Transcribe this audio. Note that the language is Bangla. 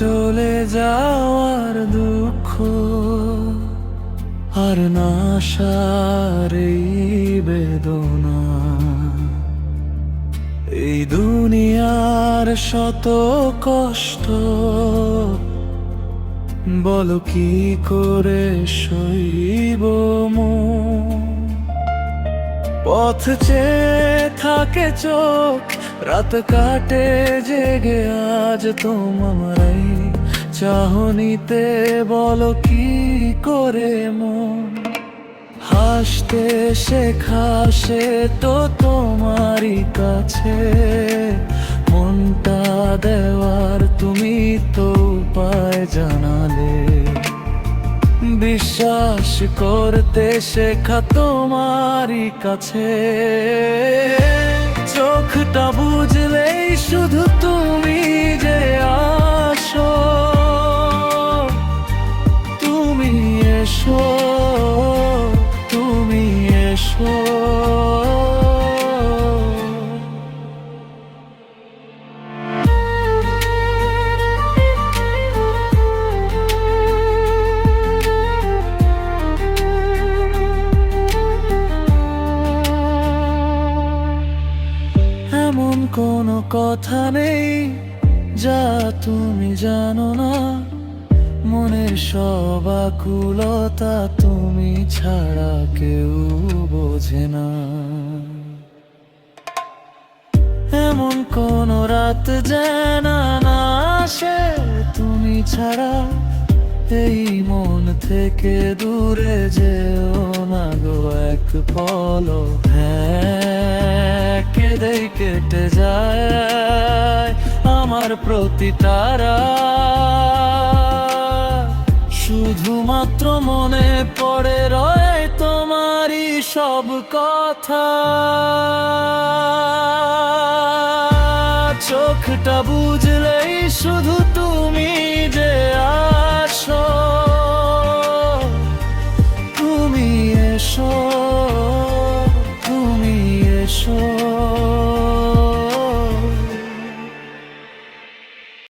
চলে যাওয়ার দুঃখ আর না আসার এই বেদনা, এই দুনিয়ার শত কষ্ট বলো কি করে সইব মন। পথ চেয়ে থাকে চোখ, রাত কাটে জেগে, আজ তোমার এই চাহনিতে বলো কি করে মন। হাসতে শেখা সে তো তোমারই কাছে, মনটা দেওয়ার তুমি তো উপায় জানালে। বিশ্বাস করতে শেখা তোমারই কাছে, চোখটা বুঝলেই শুধু তুমি যে আসো। তুমি এসো, তুমি এসো। এমন কোনো কথা নেই যা তুমি জানো না, মনের সব আকুলতা তুমি ছাড়া কেউ বোঝে না। এমন কোনো রাত যেন না আসে তুমি ছাড়া, এই মন থেকে দূরে যেও না গো এক পলক। হ্যাঁ, কেঁদেই কেটে যায় আমার প্রতিটা রাত, শুধুমাত্র মনে পড়ে রয় তোমারই সব কথা। চোখটা বুঝলেই শুধু